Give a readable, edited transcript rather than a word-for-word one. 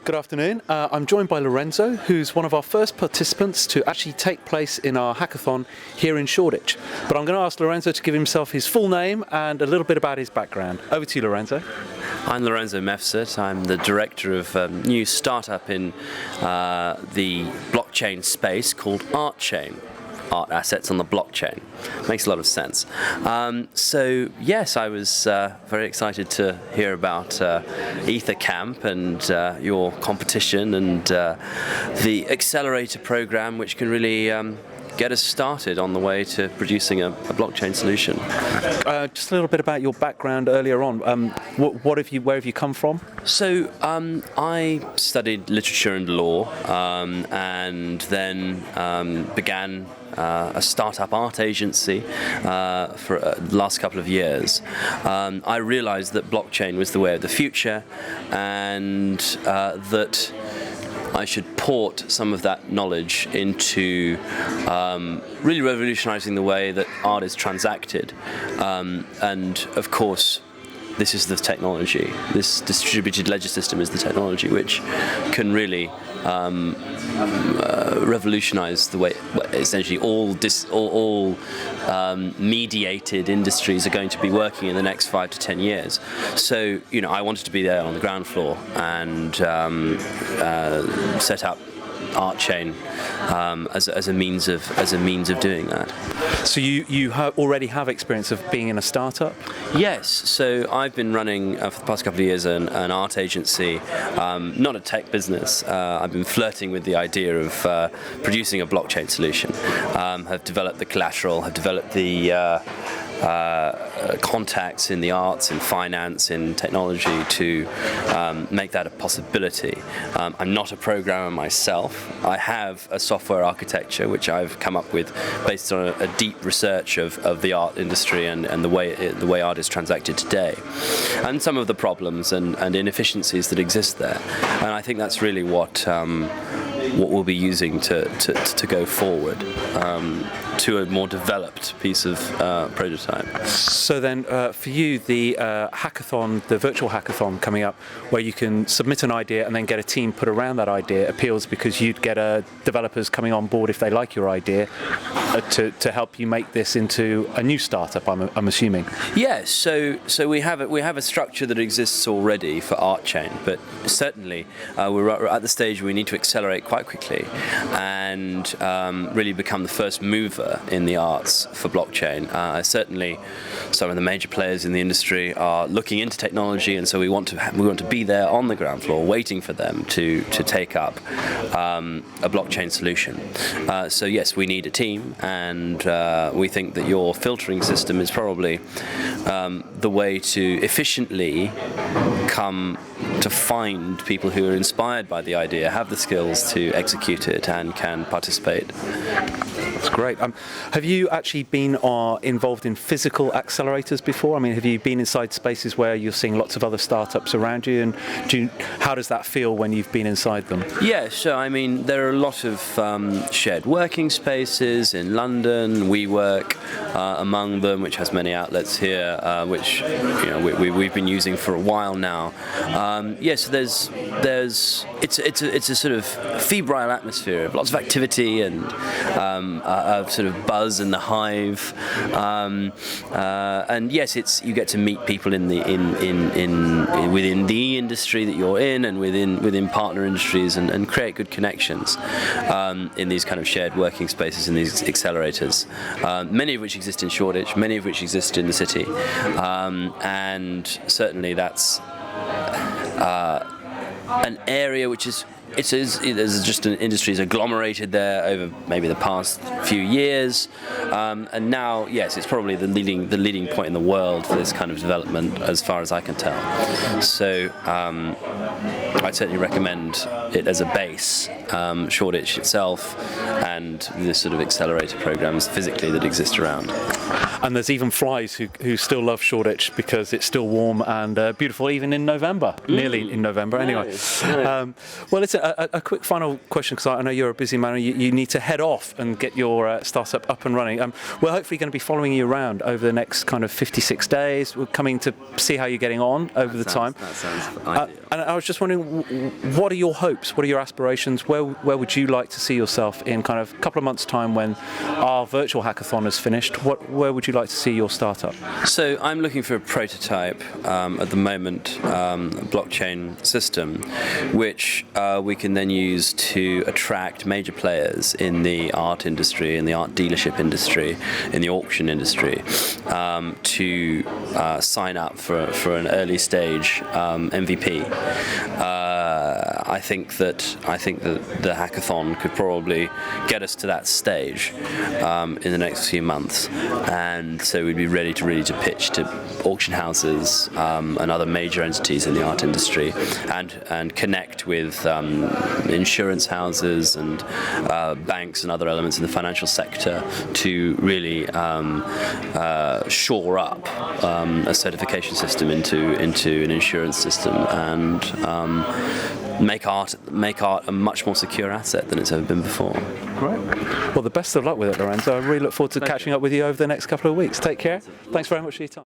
Good afternoon. I'm joined by Laurenzo, who's one of our first participants to actually take place in our hackathon here in Shoreditch. But I'm going to ask Laurenzo to give himself his full name and a little bit about his background. Over to you, Laurenzo. I'm Laurenzo Mefsut. I'm the director of a new startup in the blockchain space called ArtChain. Art assets on the blockchain. Makes a lot of sense. So yes, I was very excited to hear about Ether.camp and your competition and the Accelerator program, which can really get us started on the way to producing a blockchain solution. Just a little bit about your background earlier on. Where have you come from? So I studied literature and law and then began a startup art agency for the last couple of years. I realized that blockchain was the way of the future and that I should port some of that knowledge into really revolutionizing the way that art is transacted. And of course, this is the technology. This distributed ledger system is the technology which can really revolutionize the way essentially all mediated industries are going to be working in the next 5 to 10 years. So, I wanted to be there on the ground floor and set up ArtChain as a means of doing that. So you already have experience of being in a startup? Yes. So I've been running for the past couple of years an art agency, not a tech business. I've been flirting with the idea of producing a blockchain solution. Have developed the collateral, have developed the contacts in the arts, in finance, in technology to make that a possibility. I'm not a programmer myself. I have a software architecture which I've come up with based on a deep research of the art industry and the way art is transacted today, and some of the problems and inefficiencies that exist there. And I think that's really what we'll be using to go forward to a more developed piece of prototype. So then, for you, the hackathon, the virtual hackathon coming up, where you can submit an idea and then get a team put around that idea, appeals because you'd get developers coming on board if they like your idea to help you make this into a new startup. I'm assuming. Yes. So we have a structure that exists already for ArtChain, but certainly we're at the stage where we need to accelerate quite quickly and really become the first mover in the arts for blockchain. Certainly some of the major players in the industry are looking into technology, and so we want to be there on the ground floor waiting for them to take up a blockchain solution. So yes, we need a team, and we think that your filtering system is probably the way to efficiently come to find people who are inspired by the idea, have the skills to execute it, and can participate. That's great. Have you actually been involved in physical accelerators before? I mean, have you been inside spaces where you're seeing lots of other startups around you, and how does that feel when you've been inside them? Yeah, so I mean, there are a lot of shared working spaces in London. WeWork among them, which has many outlets here, which we've been using for a while now. Yes, it's a sort of febrile atmosphere of lots of activity and a sort of buzz in the hive, and yes, you get to meet people within the industry that you're in and within partner industries and create good connections in these kind of shared working spaces, in these accelerators, many of which exist in Shoreditch, many of which exist in the city, and certainly that's an area which is there's just an industry is agglomerated there over maybe the past few years, and now yes, it's probably the leading point in the world for this kind of development, as far as I can tell. So I'd certainly recommend it as a base, Shoreditch itself, and the sort of accelerator programs physically that exist around. And there's even flies who still love Shoreditch because it's still warm and beautiful, even in November, nearly in November. Anyway, well, it's a quick final question, because I know you're a busy man. You need to head off and get your startup up and running. We're hopefully going to be following you around over the next kind of 56 days. We're coming to see how you're getting on over the time. That sounds ideal. And I was just wondering, what are your hopes? What are your aspirations? Where would you like to see yourself in kind of a couple of months' time when our virtual hackathon is finished? Where would you like to see your startup? So I'm looking for a prototype at the moment, blockchain system, which we can then use to attract major players in the art industry, in the art dealership industry, in the auction industry, to sign up for an early stage MVP. I think that the hackathon could probably get us to that stage in the next few months, and so we'd be ready to pitch to auction houses and other major entities in the art industry, and connect with insurance houses and banks and other elements in the financial sector to really shore up a certification system into an insurance system, and make art a much more secure asset than it's ever been before. Great. Well, the best of luck with it, Laurenzo. I really look forward to catching up with you over the next couple of weeks. Take care. Thanks very much for your time.